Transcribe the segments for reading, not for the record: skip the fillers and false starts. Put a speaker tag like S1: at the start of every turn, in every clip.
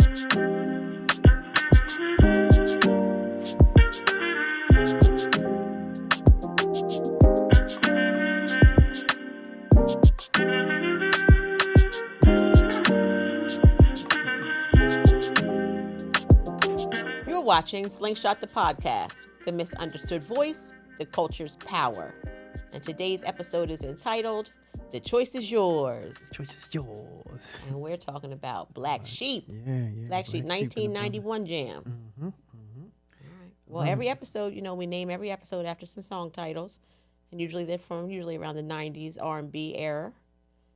S1: You're watching Slingshot the Podcast, the misunderstood voice, the culture's power. And today's episode is entitled, The Choice is Yours.
S2: The choice is yours.
S1: And we're talking about Black Sheep.
S2: Yeah.
S1: Black Sheep 1991 jam.
S2: Mm-hmm.
S1: All right. Well, every episode, we name every episode after some song titles. And usually they're from around the 90s R&B era,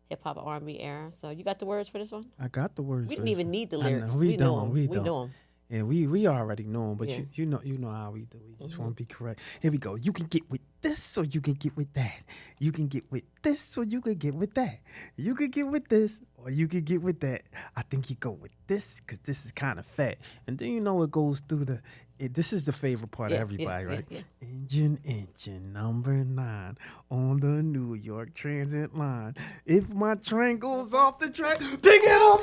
S1: hip-hop R&B era. So you got the words for this one?
S2: I got the words.
S1: We didn't even need the
S2: I know.
S1: lyrics.
S2: We
S1: know
S2: don't.
S1: them.
S2: We
S1: know
S2: don't.
S1: them.
S2: Yeah, we already know them, but
S1: Yeah.
S2: you know how we do. We just want to be correct. Here we go. You can get with this or you can get with that. You can get with this or you can get with that. You can get with this or you can get with that. I think you go with this because this is kind of fat. And then it goes through this is the favorite part of everybody, right?
S1: Yeah.
S2: Engine number 9 on the New York Transit line. If my train goes off the track, pick it up.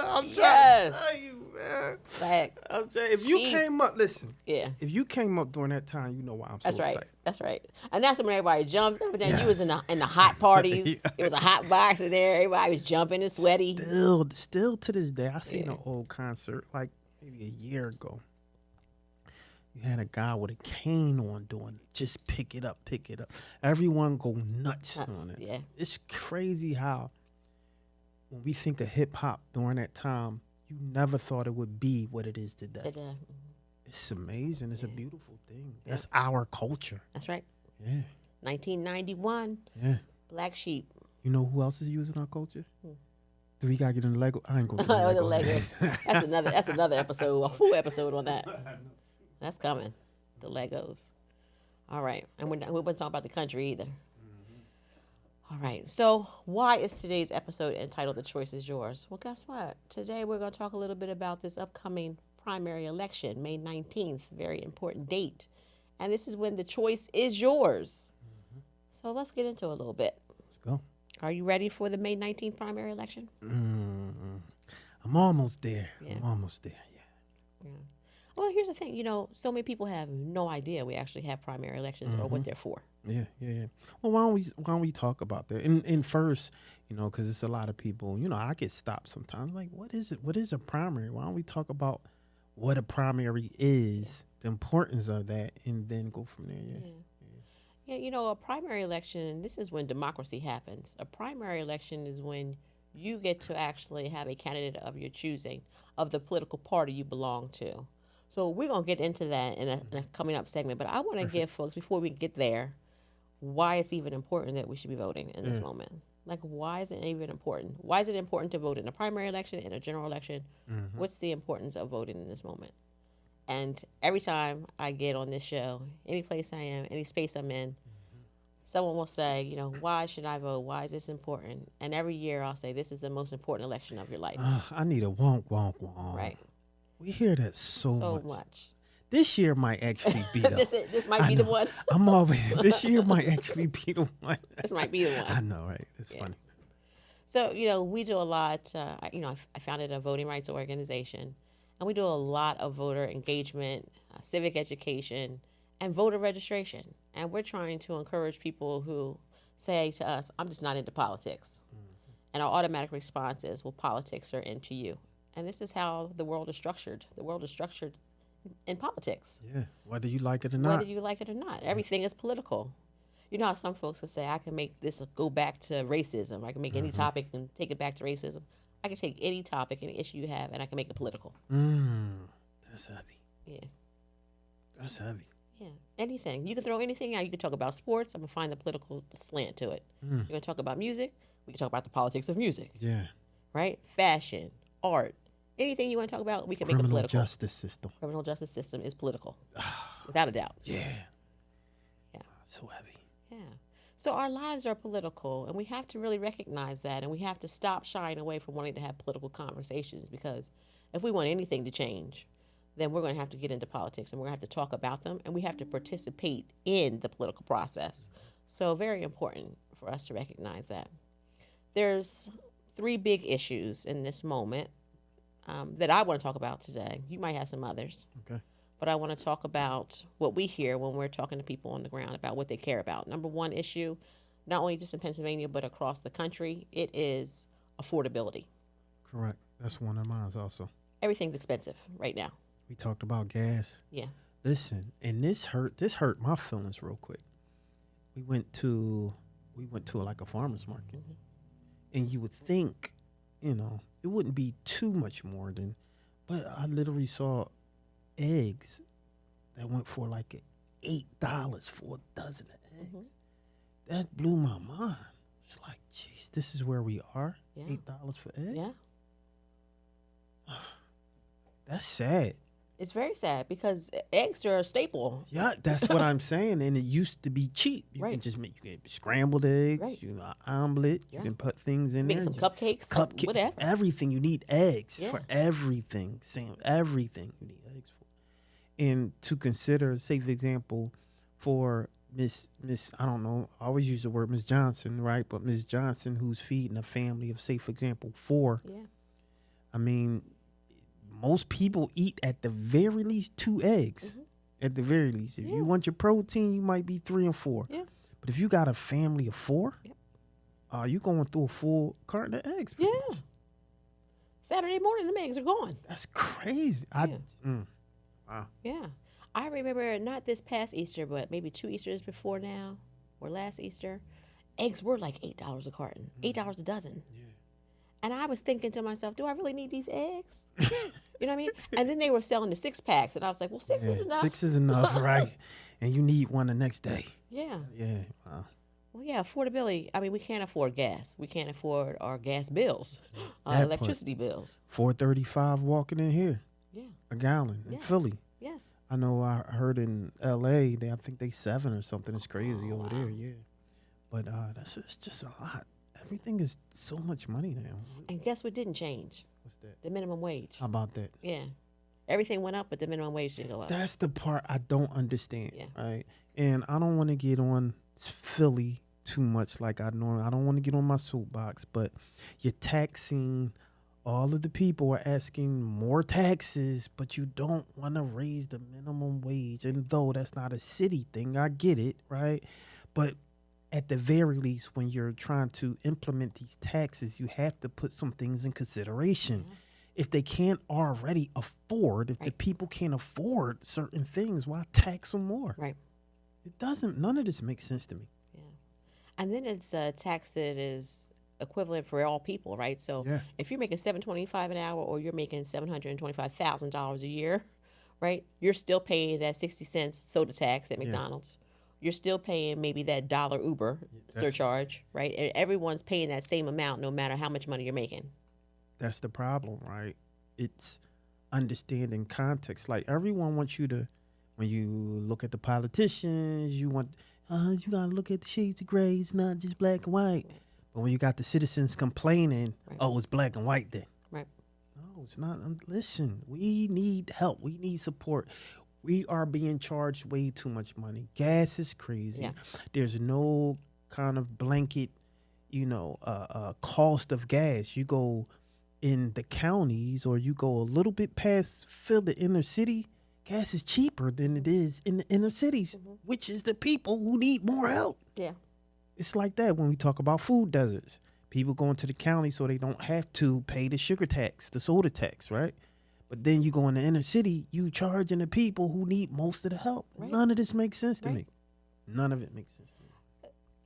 S2: I'm trying to tell you, man.
S1: Fact.
S2: I'm saying, if you came up, listen.
S1: Yeah.
S2: If you came up during that time, you know why I'm so excited.
S1: That's right. And that's when everybody jumped. But then you was in the hot parties. It was a hot box in there. Everybody was jumping and sweaty.
S2: Still to this day, I seen an old concert like maybe a year ago. You had a guy with a cane on doing just pick it up. Everyone go nuts on it.
S1: Yeah.
S2: It's crazy how when we think of hip hop during that time, you never thought it would be what it is today. It's amazing. It's a beautiful thing. Yeah. That's our culture.
S1: That's right.
S2: Yeah.
S1: 1991.
S2: Yeah.
S1: Black Sheep.
S2: You know who else is using our culture? Do we gotta get in the Lego? I ain't going to the
S1: Legos. That's another episode, a full episode on that. That's coming. The Legos. All right. And we won't talk about the country either. All right. So why is today's episode entitled The Choice is Yours? Well, guess what? Today we're going to talk a little bit about this upcoming primary election, May 19th, very important date. And this is when the choice is yours. So let's get into it a little bit.
S2: Let's go.
S1: Are you ready for the May 19th primary election?
S2: I'm almost there.
S1: Yeah.
S2: I'm almost there. Yeah.
S1: Well, here's the thing. So many people have no idea we actually have primary elections or what they're for.
S2: Yeah. Well, why don't we talk about that? And first, because it's a lot of people. I get stopped sometimes. Like, what is it? What is a primary? Why don't we talk about what a primary is, the importance of that, and then go from there?
S1: Yeah. A primary election. This is when democracy happens. A primary election is when you get to actually have a candidate of your choosing, of the political party you belong to. So we're going to get into that in a coming up segment. But I want to give folks, before we get there, why it's even important that we should be voting in this moment. Like, why is it even important? Why is it important to vote in a primary election, in a general election? What's the importance of voting in this moment? And every time I get on this show, any place I am, any space I'm in, someone will say, why should I vote? Why is this important? And every year I'll say, this is the most important election of your life.
S2: I need a wonk, wonk, wonk.
S1: Right.
S2: We hear that so
S1: much.
S2: This year might actually be the
S1: this might be the one.
S2: I'm always this year might actually be the one.
S1: This might be the one.
S2: I know, right? It's funny.
S1: So we do a lot. I founded a voting rights organization, and we do a lot of voter engagement, civic education, and voter registration. And we're trying to encourage people who say to us, "I'm just not into politics," and our automatic response is, "Well, politics are into you." And this is how the world is structured. The world is structured in politics.
S2: Yeah, whether you like it or not.
S1: Whether you like it or not. Everything is political. You know how some folks will say, I can make this go back to racism. I can make any topic and take it back to racism. I can take any topic, any issue you have, and I can make it political.
S2: That's heavy.
S1: Yeah.
S2: That's heavy.
S1: Yeah. Anything. You can throw anything out. You can talk about sports. I'm going to find the political slant to it. You're going to talk about music. We can talk about the politics of music.
S2: Yeah.
S1: Right? Fashion, art. Anything you want to talk about, we can make it political.
S2: Criminal justice system.
S1: Criminal justice system is political, without a doubt.
S2: Yeah.
S1: Yeah.
S2: So heavy.
S1: Yeah. So our lives are political, and we have to really recognize that, and we have to stop shying away from wanting to have political conversations, because if we want anything to change, then we're going to have to get into politics, and we're going to have to talk about them, and we have to participate in the political process. So very important for us to recognize that. There's three big issues in this moment that I want to talk about today. You might have some others,
S2: Okay.
S1: but I want to talk about what we hear when we're talking to people on the ground about what they care about. Number one issue, not only just in Pennsylvania, but across the country, it is affordability.
S2: Correct. That's one of mine also.
S1: Everything's expensive right now.
S2: We talked about gas.
S1: Yeah.
S2: Listen, and this hurt my feelings real quick. We went to like a farmer's market,
S1: Hmm.
S2: and you would think, it wouldn't be too much more than, but I literally saw eggs that went for like $8 for a dozen of eggs.
S1: Hmm.
S2: That blew my mind. It's like, jeez, this is where we are.
S1: Yeah.
S2: $8 for eggs.
S1: Yeah.
S2: That's sad.
S1: It's very sad because eggs are a staple.
S2: Yeah, that's what I'm saying. And it used to be cheap. You
S1: Right.
S2: can just make scrambled eggs,
S1: Right.
S2: omelet.
S1: Yeah.
S2: You can put things in
S1: Make
S2: there.
S1: some cupcakes, whatever.
S2: Everything you need eggs
S1: Yeah.
S2: for everything. Sam, everything you need eggs for. And to consider, say for example, for Miss I don't know, I always use the word Miss Johnson, right? But Miss Johnson, who's feeding a family of, say for example, 4.
S1: Yeah.
S2: I mean, most people eat at the very least 2 eggs.
S1: Mhm.
S2: At the very least, if
S1: Yeah.
S2: you want your protein, you might be 3 and 4.
S1: Yeah.
S2: But if you got a family of 4,
S1: Yep.
S2: you going through a full carton of eggs. pretty
S1: Yeah.
S2: much.
S1: Saturday morning, the eggs are gone.
S2: That's crazy.
S1: Yeah.
S2: Wow.
S1: Yeah. I remember not this past Easter, but maybe 2 Easters before now or last Easter, eggs were like $8 a carton, $8 a dozen.
S2: Yeah.
S1: And I was thinking to myself, do I really need these eggs? You know what I mean? And then they were selling the 6-packs, and I was like, well, 6 is enough.
S2: 6 is enough, right? And you need one the next day.
S1: Yeah.
S2: Yeah. Wow.
S1: Well, yeah, affordability. I mean, we can't afford gas. We can't afford our gas bills,
S2: That part.
S1: electricity bills.
S2: $4.35 walking in here,
S1: Yeah.
S2: a gallon in
S1: Yes.
S2: Philly.
S1: Yes.
S2: I know I heard in LA, I think they 7 or something. It's crazy
S1: Oh,
S2: over
S1: wow.
S2: there, yeah. But it's just a lot. Everything is so much money now.
S1: And guess what didn't change?
S2: What's that?
S1: The minimum wage.
S2: How about that?
S1: Yeah. Everything went up, but the minimum wage didn't go up.
S2: That's the part I don't understand,
S1: Yeah.
S2: right? And I don't want to get on Philly too much like I don't want to get on my soapbox, but you're taxing all of the people are asking more taxes, but you don't want to raise the minimum wage. And though that's not a city thing, I get it, right? But at the very least, when you're trying to implement these taxes, you have to put some things in consideration.
S1: Yeah.
S2: If they can't already afford, if the
S1: Right.
S2: people can't afford certain things, why tax them more?
S1: Right.
S2: It doesn't. None of this makes sense to me.
S1: Yeah. And then it's a tax that is equivalent for all people, right? So
S2: Yeah.
S1: if you're making $7.25 an hour or you're making $725,000 a year, right? You're still paying that 60 cents soda tax at
S2: Yeah.
S1: McDonald's. You're still paying maybe that dollar Uber surcharge, right? And everyone's paying that same amount no matter how much money you're making.
S2: That's the problem, right? It's understanding context. Like everyone wants you to, when you look at the politicians, you gotta look at the shades of gray. It's not just black and white.
S1: Right.
S2: But when you got the citizens complaining,
S1: Right.
S2: oh, it's black and white then.
S1: Right.
S2: No, it's not. Listen, we need help. We need support. We are being charged way too much money. Gas is crazy.
S1: Yeah.
S2: There's no kind of blanket, cost of gas. You go in the counties or you go a little bit past the inner city, gas is cheaper than it is in the inner cities, which is the people who need more help.
S1: Yeah.
S2: It's like that when we talk about food deserts. People going to the county so they don't have to pay the sugar tax, the soda tax, right? But then you go in the inner city, you charging the people who need most of the help.
S1: Right.
S2: None of this makes sense to
S1: Right.
S2: me. None of it makes sense to me.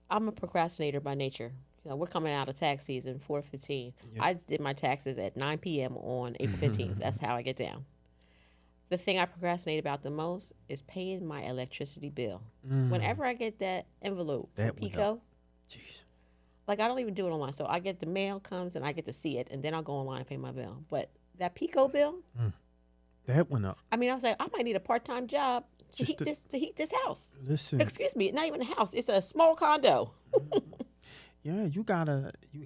S1: I'm a procrastinator by nature. You know, we're coming out of tax season, 4/15.
S2: Yeah.
S1: I did my taxes at 9 p.m. on April 15th. That's how I get down. The thing I procrastinate about the most is paying my electricity bill. Whenever I get that envelope from
S2: That went
S1: Pico,
S2: Jeez.
S1: like I don't even do it online. So I get the mail comes and I get to see it, and then I'll go online and pay my bill. But that Pico bill,
S2: That went up.
S1: I mean, I was like, I might need a part-time job to
S2: Just
S1: heat this house.
S2: Listen,
S1: Excuse me, not even a house. It's a small condo.
S2: yeah, you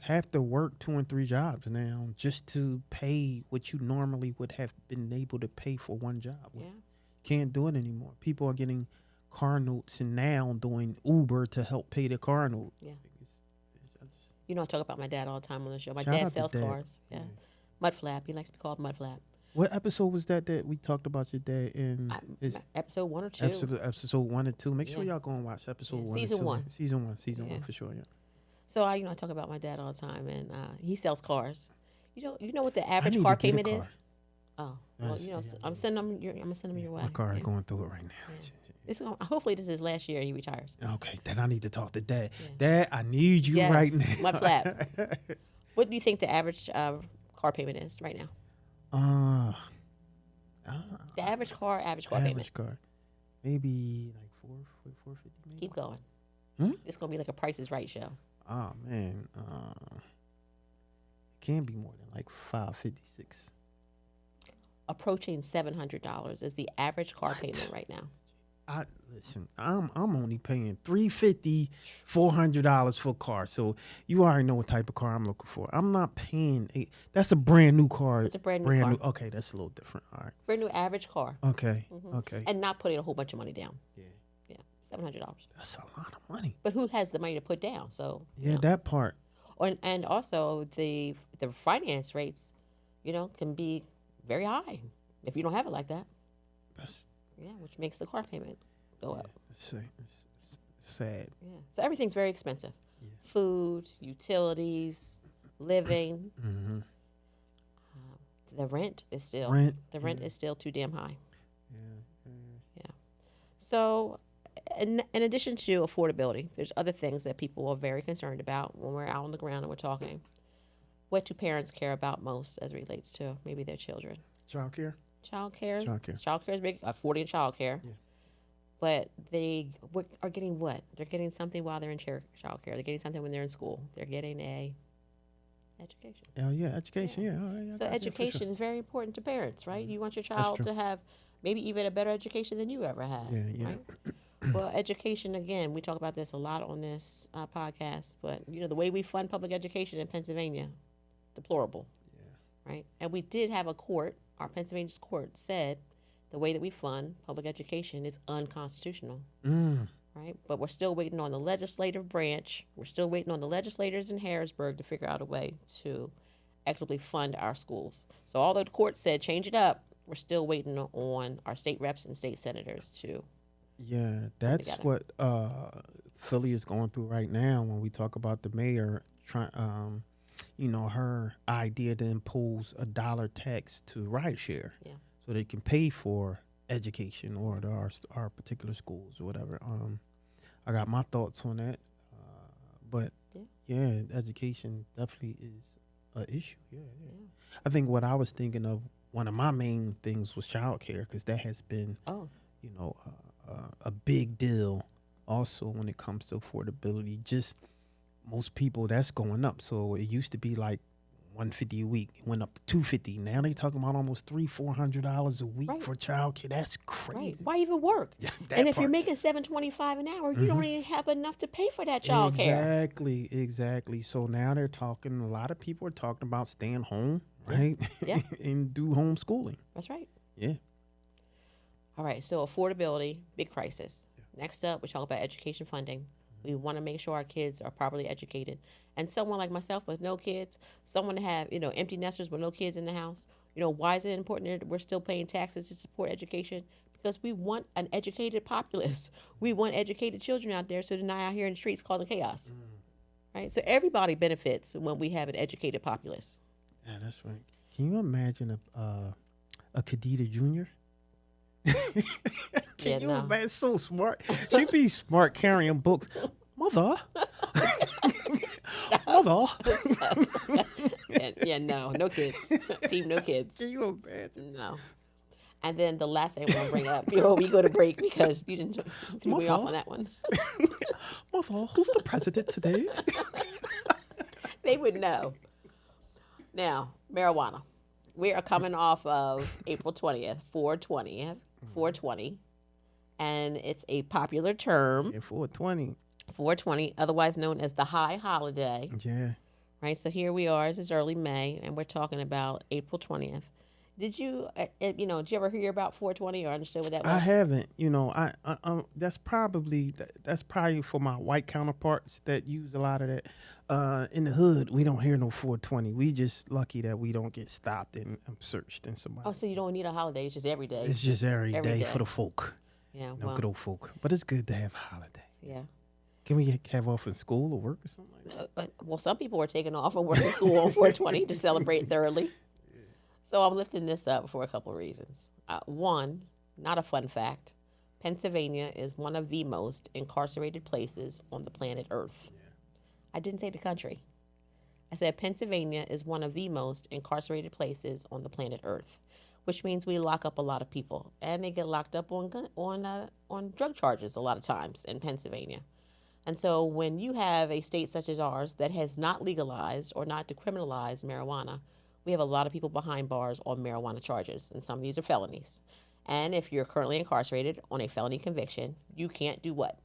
S2: have to work 2 and 3 jobs now just to pay what you normally would have been able to pay for one job.
S1: Yeah.
S2: Can't do it anymore. People are getting car notes and now doing Uber to help pay the car note.
S1: Yeah. You know, I talk about my dad all the time on the show. My
S2: Shout
S1: dad
S2: out to
S1: sells
S2: Dad.
S1: cars. Yeah. Mud flap. He likes to be called Mud flap.
S2: What episode was that we talked about your dad in? Is
S1: Episode 1 or 2.
S2: episode 1 and 2? Make sure
S1: Yeah.
S2: y'all go and watch episode
S1: Yeah.
S2: 1
S1: Season
S2: and 2.
S1: 1.
S2: Season
S1: Yeah.
S2: 1 for sure. Yeah.
S1: So I talk about my dad all the time, and he sells cars. You know what the
S2: I
S1: average
S2: need
S1: car
S2: to get a
S1: payment
S2: car.
S1: is? Oh, well,
S2: That's- yeah,
S1: I'm
S2: yeah.
S1: sending them. I'm gonna send them your way.
S2: My car is
S1: Yeah.
S2: going through it right now.
S1: Yeah. Hopefully this is last year he retires.
S2: Okay, then I need to talk to Dad.
S1: Yeah.
S2: Dad, I need you
S1: Yes,
S2: right now.
S1: Mud flap. What do you think the average car payment is right now? The average car payment.
S2: average car, maybe like 450 maybe.
S1: Keep going.
S2: Hmm?
S1: It's gonna be like a Price is Right show.
S2: Oh man, it can't be more than like 556.
S1: Approaching $700 is the average car payment right now.
S2: I'm only paying $350, $400 for a car. So you already know what type of car I'm looking for. I'm not paying. That's a brand new car.
S1: It's a brand new car.
S2: Okay, that's a little different. All right.
S1: Brand new average car.
S2: Okay.
S1: Mhm.
S2: Okay.
S1: And not putting a whole bunch of money down.
S2: Yeah.
S1: Yeah, $700.
S2: That's a lot of money.
S1: But who has the money to put down? So
S2: Yeah, that part.
S1: and also the finance rates, can be very high if you don't have it like that.
S2: That's
S1: Yeah, which makes the car payment go up.
S2: it's sad.
S1: Yeah, so everything's very expensive.
S2: Yeah.
S1: Food, utilities, living.
S2: Mm-hmm.
S1: The rent is still
S2: Rent.
S1: is still too damn high.
S2: Yeah.
S1: So, in addition to affordability, there's other things that people are very concerned about when we're out on the ground and we're talking. What do parents care about most as it relates to maybe their children?
S2: Child care.
S1: Child care.
S2: Childcare.
S1: Child care is big. Affording child care.
S2: Yeah.
S1: But they are getting what? They're getting something while they're in child care. They're getting something when they're in school. They're getting a education.
S2: Oh yeah, education. Yeah. Oh, yeah,
S1: So education is very important to parents, right? You want your
S2: That's
S1: child
S2: true.
S1: to have maybe even a better education than you ever had.
S2: Yeah.
S1: Right? Well, education, again, we talk about this a lot on this podcast, but, the way we fund public education in Pennsylvania, deplorable.
S2: Yeah.
S1: Right? And we did have a court, our Pennsylvania's court said the way that we fund public education is unconstitutional. Right? But we're still waiting on the legislative branch. We're still waiting on the legislators in Harrisburg to figure out a way to equitably fund our schools. So although the court said change it up, we're still waiting on our state reps and state senators to.
S2: Yeah, that's
S1: together.
S2: what Philly is going through right now when we talk about the mayor trying, her idea to impose a dollar tax to rideshare,
S1: Yeah.
S2: so they can pay for education or our particular schools or whatever. I got my thoughts on that, but yeah, education definitely is an issue. Yeah. I think what I was thinking of, one of my main things was childcare, because that has been a big deal also when it comes to affordability. Just most people, that's going up. So it used to be like $150 a week. It went up to $250. Now they talking about almost $300-$400 a week
S1: Right.
S2: for childcare. That's crazy.
S1: Right. Why even work?
S2: Yeah,
S1: And if you're making $7.25 an hour, you don't even have enough to pay for that child care.
S2: Exactly. So now they're talking, a lot of people are talking about staying home, right?
S1: Yeah.
S2: And do homeschooling.
S1: That's right.
S2: Yeah.
S1: All right. So affordability, big crisis. Next up, we talk about education funding. We want to make sure our kids are properly educated. And someone like myself with no kids, someone to have, empty nesters with no kids in the house, why is it important that we're still paying taxes to support education? Because we want an educated populace. We want educated children out there so they're not out here in the streets causing chaos. Right? So everybody benefits when we have an educated populace.
S2: Yeah, that's right. Can you imagine a Khadija Jr.? Can you imagine? So smart. She'd be smart carrying books. Mother. Mother.
S1: No kids. Team no kids.
S2: Can you imagine?
S1: No. And then the last thing I'm going to bring up before we go to break, because you didn't threw me off on that one.
S2: Mother, who's the president today?
S1: They would know. Now, marijuana. We are coming off of April 20th, 420, and it's a popular term.
S2: Yeah, 420.
S1: 420, otherwise known as the high holiday.
S2: Yeah.
S1: Right, so here we are. This is early May, and we're talking about April 20th. Did you, did you ever hear about 420 or understand what that
S2: I
S1: was?
S2: haven't. That's probably for my white counterparts that use a lot of that. In the hood, we don't hear no 420. We just lucky that we don't get stopped and searched and
S1: Oh,
S2: somebody.
S1: so you don't need a holiday. It's just every day.
S2: It's
S1: It's
S2: just
S1: just
S2: every
S1: every
S2: day for
S1: day.
S2: the folk,
S1: Yeah,
S2: good
S1: well,
S2: old folk. But it's good to have a holiday.
S1: yeah.
S2: Can we have off in school or work or something like that?
S1: Well, some people are taking off and working school on 420 to celebrate thoroughly. So I'm lifting this up for a couple of reasons. One, not a fun fact, Pennsylvania is one of the most incarcerated places on the planet Earth. I didn't say the country. I said Pennsylvania is one of the most incarcerated places on the planet Earth, which means we lock up a lot of people, and they get locked up on drug charges a lot of times in Pennsylvania. And so when you have a state such as ours that has not legalized or not decriminalized marijuana, we have a lot of people behind bars on marijuana charges, and some of these are felonies. And if you're currently incarcerated on a felony conviction, you can't do what?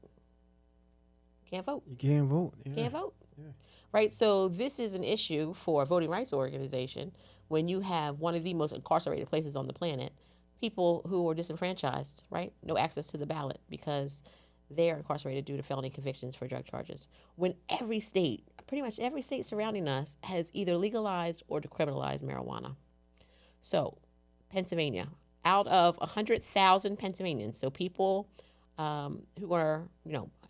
S1: Can't vote.
S2: You can't vote. Yeah.
S1: Can't vote.
S2: Yeah.
S1: Right? So this is an issue for a voting rights organization when you have one of the most incarcerated places on the planet, people who are disenfranchised, right? No access to the ballot because they are incarcerated due to felony convictions for drug charges. When every state, pretty much every state surrounding us, has either legalized or decriminalized marijuana. So, Pennsylvania, out of 100,000 Pennsylvanians, so people who are,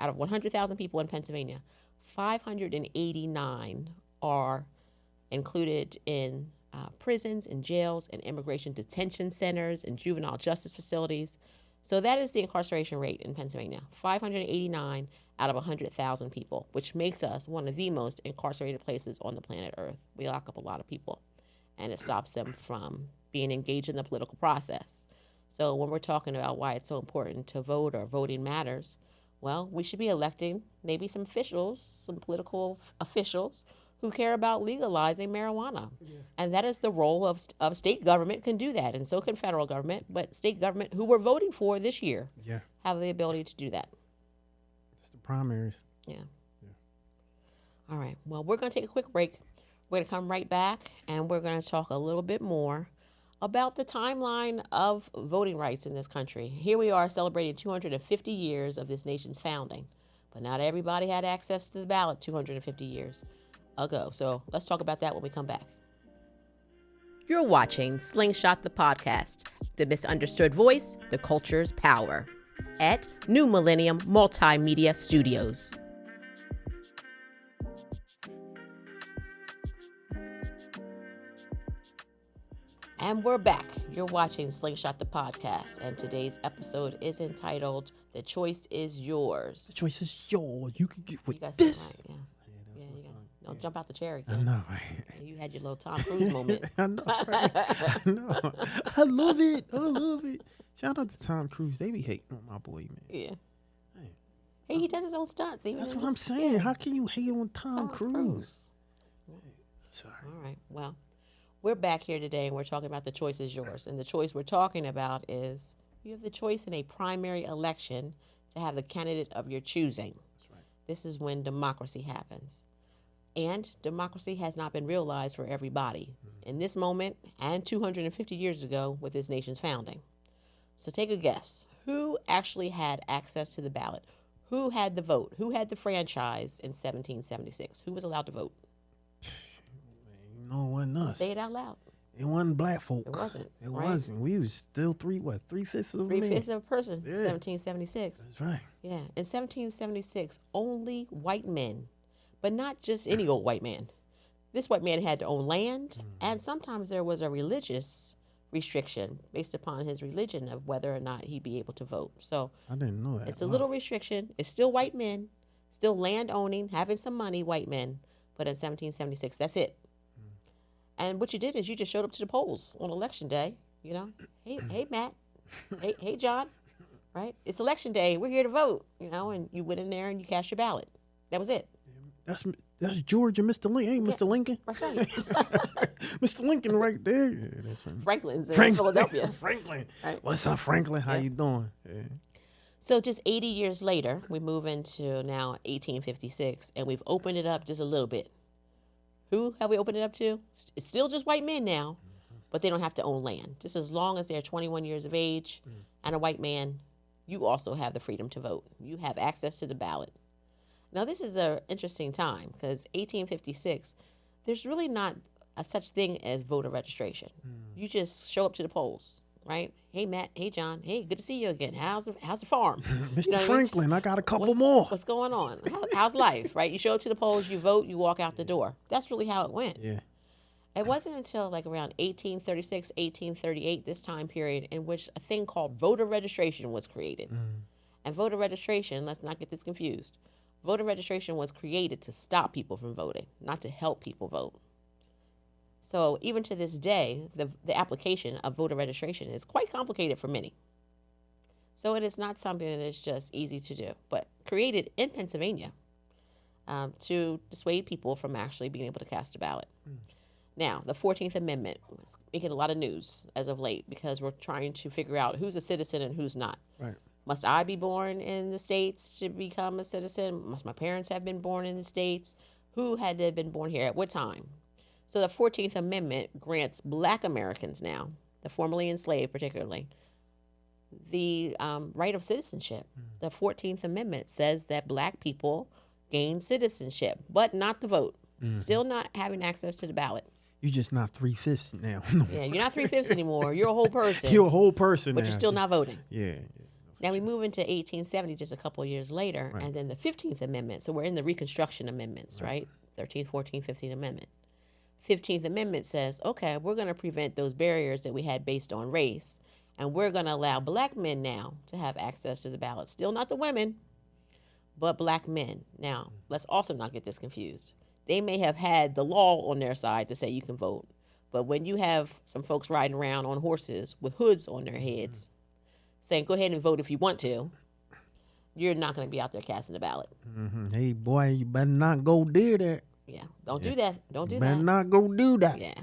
S1: out of 100,000 people in Pennsylvania, 589 are included in prisons and jails and immigration detention centers and juvenile justice facilities. So that is the incarceration rate in Pennsylvania, 589 out of 100,000 people, which makes us one of the most incarcerated places on the planet Earth. We lock up a lot of people, and it stops them from being engaged in the political process. So when we're talking about why it's so important to vote or voting matters, well, we should be electing maybe some officials, some political officials who care about legalizing marijuana. Yeah. And that is the role of state government can do that, and so can federal government, but state government who we're voting for this year have the ability to do that.
S2: It's the primaries.
S1: Yeah. All right. Well, we're going to take a quick break. We're going to come right back, and we're going to talk a little bit more about the timeline of voting rights in this country. Here we are celebrating 250 years of this nation's founding, but not everybody had access to the ballot 250 years ago. So let's talk about that when we come back. You're watching Slingshot the Podcast, the misunderstood voice, the culture's power, at New Millennium Multimedia Studios. And we're back. You're watching Slingshot the Podcast, and today's episode is entitled "The Choice Is Yours."
S2: The choice is yours. You can get with
S1: You guys
S2: this.
S1: right, yeah, you guys don't jump out the chair
S2: I
S1: again.
S2: know, right?
S1: You had your little Tom Cruise moment.
S2: I know, right? I know. I love it. I love it. Shout out to Tom Cruise. They be hating on my boy, man.
S1: Yeah. Hey, he does his own stunts.
S2: That's what I'm saying.
S1: Yeah.
S2: How can you hate on Tom Cruise? Sorry.
S1: All right. Well, we're back here today, and we're talking about the choice is yours. And the choice we're talking about is you have the choice in a primary election to have the candidate of your choosing.
S2: That's right.
S1: This is when democracy happens. And democracy has not been realized for everybody in this moment and 250 years ago with this nation's founding. So take a guess. Who actually had access to the ballot? Who had the vote? Who had the franchise in 1776? Who was allowed to vote?
S2: No, it wasn't us.
S1: Say it out loud.
S2: It wasn't black folk.
S1: It wasn't.
S2: It
S1: right?
S2: wasn't. We was still three-fifths of a man.
S1: Three-fifths of a person,
S2: Yeah.
S1: 1776.
S2: That's right.
S1: Yeah. In 1776, only white men, but not just any old white man. This white man had to own land, and sometimes there was a religious restriction based upon his religion of whether or not he'd be able to vote. So
S2: I didn't know that.
S1: it's a little restriction. It's still white men, still land owning, having some money, white men, but in 1776, that's it. And what you did is you just showed up to the polls on election day, hey Matt, hey John, right? It's election day. We're here to vote, and you went in there and you cast your ballot. That was it.
S2: That's George and Mr. Lincoln. Ain't Mr. Lincoln?
S1: That's right.
S2: Mr. Lincoln right there. Yeah, that's right.
S1: Franklin's in Philadelphia.
S2: Franklin.
S1: Right.
S2: What's up, Franklin? How you doing? Yeah.
S1: So just 80 years later, we move into now 1856, and we've opened it up just a little bit. Who have we opened it up to? It's still just white men now, but they don't have to own land. Just as long as they're 21 years of age and a white man, you also have the freedom to vote. You have access to the ballot. Now, this is an interesting time because 1856, there's really not a such thing as voter registration. You just show up to the polls, right? Hey, Matt. Hey, John. Hey, good to see you again. How's the farm?
S2: Mr.
S1: You know what I mean?
S2: Franklin, I got a couple more.
S1: What's going on? How's life, right? You show up to the polls, you vote, you walk out the door. That's really how it went.
S2: Yeah.
S1: It wasn't until like around 1836, 1838, this time period, in which a thing called voter registration was created. And voter registration, let's not get this confused, voter registration was created to stop people from voting, not to help people vote. So even to this day, the application of voter registration is quite complicated for many. So it is not something that is just easy to do, but created in Pennsylvania to dissuade people from actually being able to cast a ballot. Now, the 14th Amendment is making a lot of news as of late because we're trying to figure out who's a citizen and who's not.
S2: Right.
S1: Must I be born in the States to become a citizen? Must my parents have been born in the States? Who had they been born here at what time? So the 14th Amendment grants Black Americans now, the formerly enslaved particularly, the right of citizenship. The 14th Amendment says that Black people gain citizenship, but not the vote. Still not having access to the ballot.
S2: You're just not 3/5 now.
S1: Yeah, you're not 3/5 anymore. You're a whole person.
S2: You're a whole person
S1: but
S2: now.
S1: you're still not voting.
S2: Yeah.
S1: Now we move into 1870, just a couple of years later, and then the 15th Amendment. So we're in the Reconstruction Amendments, right? 13th, 14th, 15th Amendment. 15th Amendment says, okay, we're going to prevent those barriers that we had based on race, and we're going to allow Black men now to have access to the ballot. Still not the women, but Black men. Now, let's also not get this confused. They may have had the law on their side to say you can vote, but when you have some folks riding around on horses with hoods on their heads saying, go ahead and vote if you want to, you're not going to be out there casting the ballot.
S2: Hey, boy, you better not go do that.
S1: Yeah, don't do that. Don't do
S2: You
S1: that.
S2: better not go do that.
S1: Yeah.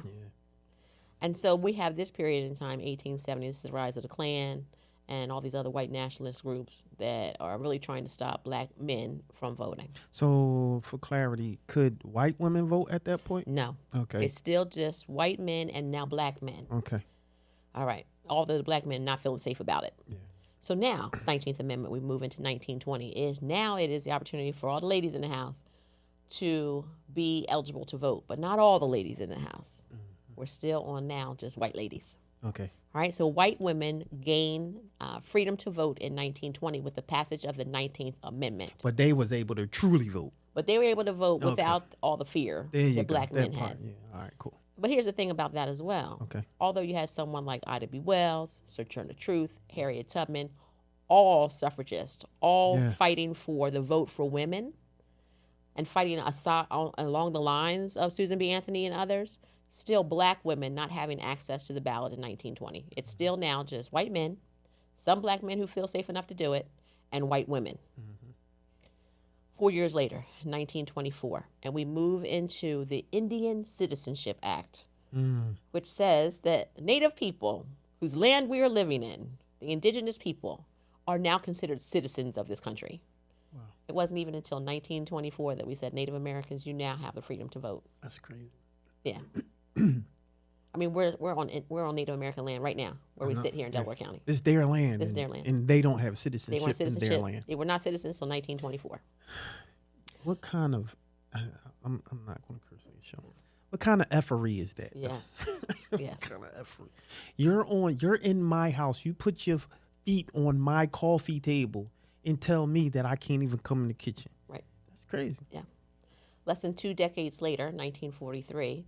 S1: And so we have this period in time, 1870, this is the rise of the Klan and all these other white nationalist groups that are really trying to stop Black men from voting.
S2: So, for clarity, could white women vote at that point?
S1: No.
S2: Okay.
S1: It's still just white men and now Black men.
S2: Okay.
S1: All right. All the Black men not feeling safe about it.
S2: Yeah.
S1: So now, 19th Amendment, we move into 1920, it is the opportunity for all the ladies in the house to be eligible to vote, but not all the ladies in the house. We're still on now just white ladies.
S2: Okay.
S1: All right, so white women gain freedom to vote in 1920 with the passage of the 19th Amendment.
S2: But they was able to truly vote.
S1: But they were able to vote without all the fear that Black men had.
S2: Yeah. All right, cool.
S1: But here's the thing about that as well.
S2: Okay.
S1: Although you had someone like Ida B. Wells, Sojourner Truth, Harriet Tubman, all suffragists, all fighting for the vote for women and fighting along the lines of Susan B. Anthony and others, still Black women not having access to the ballot in 1920. It's still now just white men, some Black men who feel safe enough to do it, and white women. 4 years later, 1924, and we move into the Indian Citizenship Act, which says that Native people whose land we are living in, the indigenous people, are now considered citizens of this country.
S2: Wow.
S1: It wasn't even until 1924 that we said Native Americans, you now have the freedom to vote.
S2: That's crazy.
S1: Yeah. I mean, we're on Native American land right now, where we sit here in Delaware County.
S2: It's their land.
S1: It's their land.
S2: And they don't have citizenship.
S1: They weren't citizenship.
S2: In their land.
S1: They were not citizens until 1924.
S2: What kind of, I'm not going to curse on your show. What kind of effery is that?
S1: Yes. Yes.
S2: What kind of effery? You're in my house. You put your feet on my coffee table and tell me that I can't even come in the kitchen.
S1: Right.
S2: That's crazy.
S1: Yeah. Less than 2 decades later, 1943,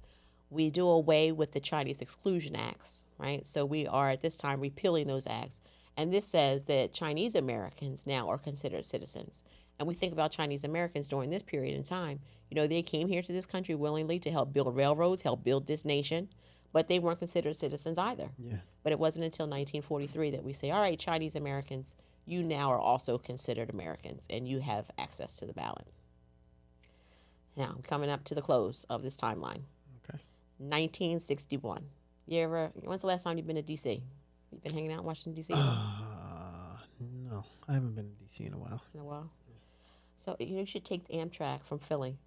S1: we do away with the Chinese Exclusion Acts, right? So we are at this time repealing those acts. And this says that Chinese Americans now are considered citizens. And we think about Chinese Americans during this period in time. You know, they came here to this country willingly to help build railroads, help build this nation, but they weren't considered citizens either.
S2: Yeah.
S1: But it wasn't until 1943 that we say, all right, Chinese Americans, you now are also considered Americans and you have access to the ballot. Now, coming up to the close of this timeline.
S2: Okay.
S1: 1961. When's the last time you've been to D.C.? You've been hanging out in Washington, D.C.?
S2: No, I haven't been to D.C. in a while.
S1: In a while? So you should take the Amtrak from Philly.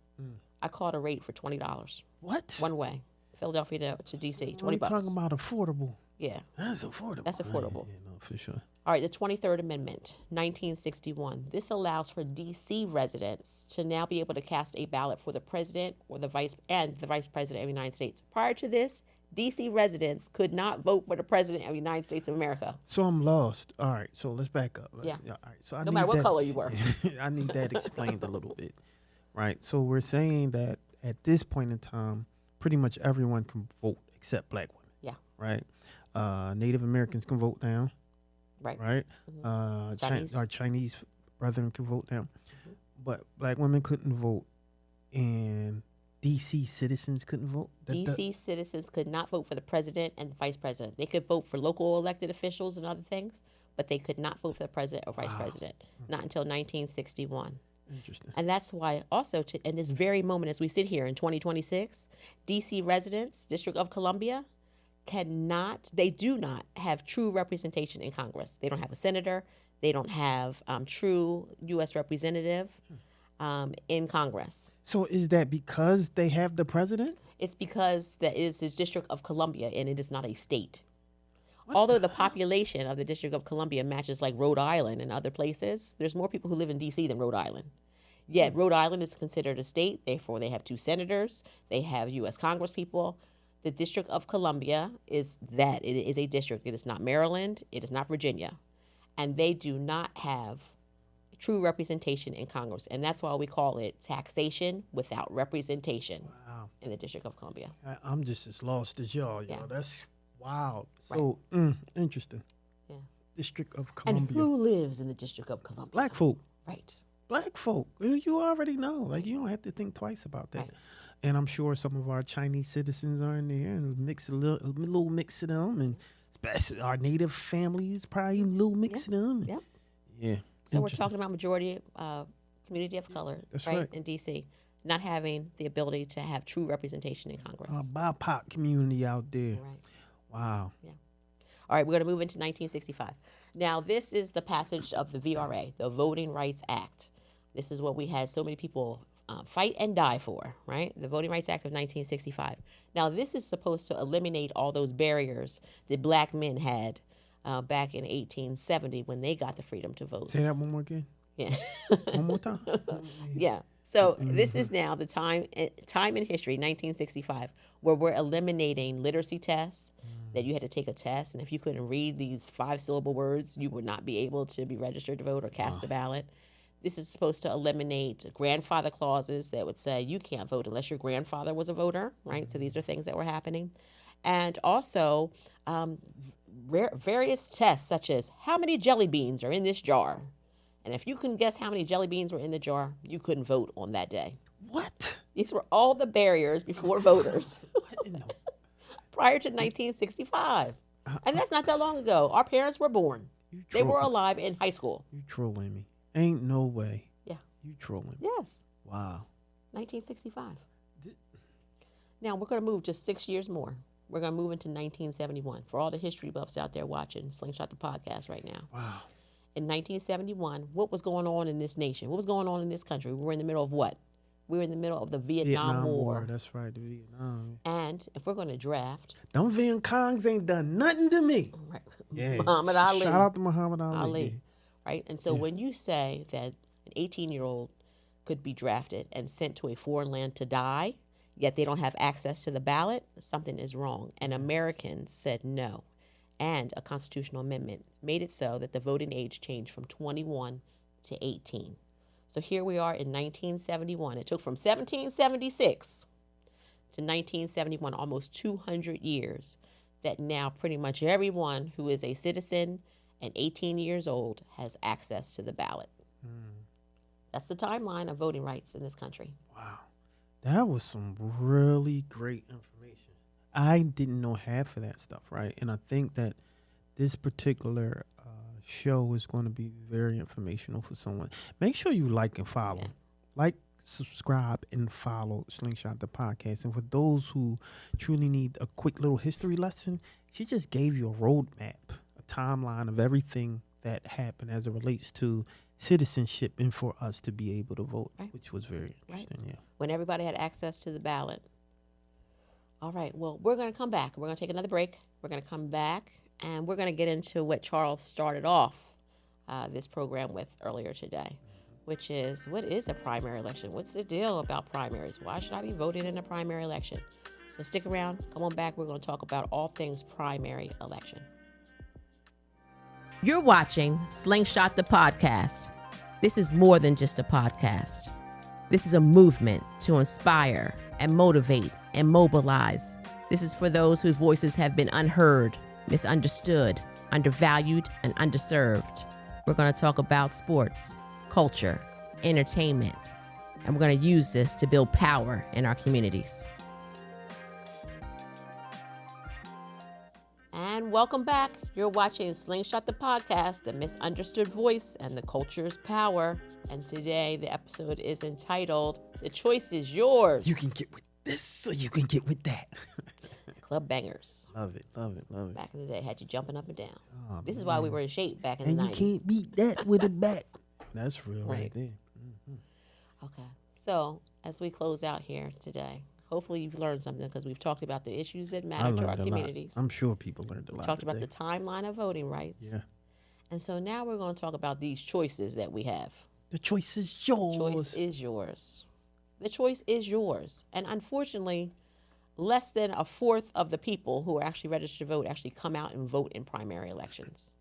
S1: I caught a rate for $20.
S2: What?
S1: One way. Philadelphia to DC,
S2: We're
S1: $20.
S2: talking about affordable.
S1: Yeah,
S2: That's affordable.
S1: that's affordable.
S2: Yeah, no, for sure.
S1: All right, the 23rd Amendment, 1961. This allows for D.C. residents to now be able to cast a ballot for the president or the vice president of the United States. Prior to this, D.C. residents could not vote for the president of the United States of America.
S2: So I'm lost. All right, so let's back up. All right, so I
S1: No
S2: need
S1: matter what
S2: that,
S1: color you were.
S2: I need that explained a little bit. Right. So we're saying that at this point in time, pretty much everyone can vote except black women.
S1: Yeah.
S2: Right. Native Americans can vote now.
S1: Right.
S2: Right.
S1: Chinese.
S2: Our Chinese brethren can vote now,
S1: Mhm.
S2: but black women couldn't vote, and DC citizens couldn't vote.
S1: D.C. citizens could not vote for the president and the vice president. They could vote for local elected officials and other things, but they could not vote for the president or vice president. Not until 1961.
S2: Interesting.
S1: And that's why also in this very moment as we sit here in 2026, DC residents, District of Columbia, they do not have true representation in Congress. They don't have a senator. They don't have true U.S. representative in Congress.
S2: So is that because they have the president?
S1: It's because that is his District of Columbia and it is not a state. Although the population of the District of Columbia matches like Rhode Island and other places, there's more people who live in D.C. than Rhode Island. Yet Rhode Island is considered a state, therefore they have 2 senators, they have U.S. Congress people. The District of Columbia is that. It is a district. It is not Maryland. It is not Virginia. And they do not have true representation in Congress. And that's why we call it taxation without representation in the District of Columbia.
S2: I'm just as lost as y'all.
S1: Yeah.
S2: That's wow. So interesting.
S1: Yeah.
S2: District of Columbia.
S1: And who lives in the District of Columbia?
S2: Black folk.
S1: Right.
S2: Black folk. You already know. Like, you don't have to think twice about that.
S1: Right.
S2: And I'm sure some of our Chinese citizens are in there and mix a little mix of them, and especially our native families, probably a little mix of them.
S1: Yep.
S2: Yeah.
S1: So we're talking about majority community of color,
S2: That's right.
S1: in D.C., not having the ability to have true representation in Congress.
S2: BIPOC community out there.
S1: Right.
S2: Wow.
S1: Yeah. All right, we're going to move into 1965. Now, this is the passage of the VRA, the Voting Rights Act. This is what we had so many people fight and die for, right? The Voting Rights Act of 1965. Now, this is supposed to eliminate all those barriers that black men had back in 1870 when they got the freedom to vote.
S2: Say that one more again.
S1: Yeah.
S2: One more time.
S1: Yeah. So this is now the time in history, 1965, where we're eliminating literacy tests, that you had to take a test, and if you couldn't read these 5-syllable words, you would not be able to be registered to vote or cast a ballot. This is supposed to eliminate grandfather clauses that would say you can't vote unless your grandfather was a voter, right? So these are things that were happening. And also various tests such as how many jelly beans are in this jar. And if you couldn't guess how many jelly beans were in the jar, you couldn't vote on that day.
S2: What?
S1: These were all the barriers before voters
S2: What in the
S1: prior to 1965. And that's not that long ago. Our parents were born. They were alive in high school.
S2: You trolling me. Ain't no way.
S1: Yeah.
S2: You trolling me.
S1: Yes.
S2: Wow.
S1: 1965. Now we're going to move just 6 years more. We're going to move into 1971. For all the history buffs out there watching Slingshot the podcast right now.
S2: Wow.
S1: In 1971, what was going on in this nation? What was going on in this country? We were in the middle of what? We were in the middle of the Vietnam War.
S2: That's right, the Vietnam.
S1: And if we're going to draft...
S2: Them Viet Congs ain't done nothing to me.
S1: Right.
S2: Yeah.
S1: Muhammad Ali.
S2: Shout out to Muhammad Ali.
S1: Right? And so when you say that an 18-year-old could be drafted and sent to a foreign land to die, yet they don't have access to the ballot, something is wrong. And Americans said no. And a constitutional amendment made it so that the voting age changed from 21 to 18. So here we are in 1971. It took from 1776 to 1971, almost 200 years, that now pretty much everyone who is a citizen and 18 years old has access to the ballot. That's the timeline of voting rights in this country.
S2: Wow. That was some really great information. I didn't know half of that stuff, right? And I think that this particular show is going to be very informational for someone. Make sure you like and follow.
S1: Yeah.
S2: Like, subscribe, and follow Slingshot the podcast. And for those who truly need a quick little history lesson, she just gave you a roadmap, a timeline of everything that happened as it relates to citizenship and for us to be able to vote,
S1: Right.
S2: which was very interesting. Yeah.
S1: When everybody had access to the ballot, All right. Well, we're going to come back. We're going to take another break. We're going to come back and we're going to get into what Charles started off this program with earlier today, which is what is a primary election? What's the deal about primaries? Why should I be voting in a primary election? So stick around. Come on back. We're going to talk about all things primary election. You're watching Slingshot the Podcast. This is more than just a podcast. This is a movement to inspire and motivate and mobilize. This is for those whose voices have been unheard, misunderstood, undervalued, and underserved. We're going to talk about sports, culture, entertainment, and we're going to use this to build power in our communities. And welcome back. You're watching Slingshot the Podcast, the misunderstood voice and the culture's power. And today the episode is entitled, The Choice is Yours.
S2: You can get with this or you can get with that.
S1: Club bangers.
S2: Love it, love it, love it.
S1: Back in the day, had you jumping up and down.
S2: Oh,
S1: This is why we were in shape back in
S2: and
S1: the 90s.
S2: you can't beat that with a bat. That's real right there. Mm-hmm.
S1: Okay. So as we close out here today, hopefully you've learned something because we've talked about the issues that matter to our communities.
S2: I'm sure people learned a lot.
S1: We talked
S2: today.
S1: about the timeline of voting rights.
S2: Yeah.
S1: And so now we're going to talk about these choices that we have.
S2: The choice is yours.
S1: The choice is yours. The choice is yours. And unfortunately, less than a fourth of the people who are actually registered to vote actually come out and vote in primary elections.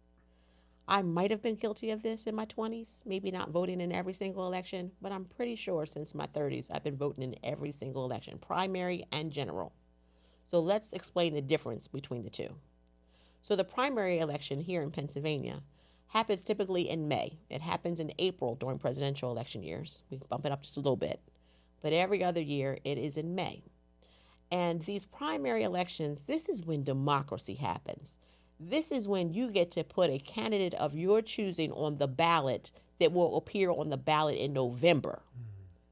S1: I might have been guilty of this in my 20s, maybe not voting in every single election, but I'm pretty sure since my 30s I've been voting in every single election, primary and general. So let's explain the difference between the two. So the primary election here in Pennsylvania happens typically in May. It happens in April during presidential election years. We bump it up just a little bit. But every other year it is in May. And these primary elections, this is when democracy happens. This is when you get to put a candidate of your choosing on the ballot that will appear on the ballot in November,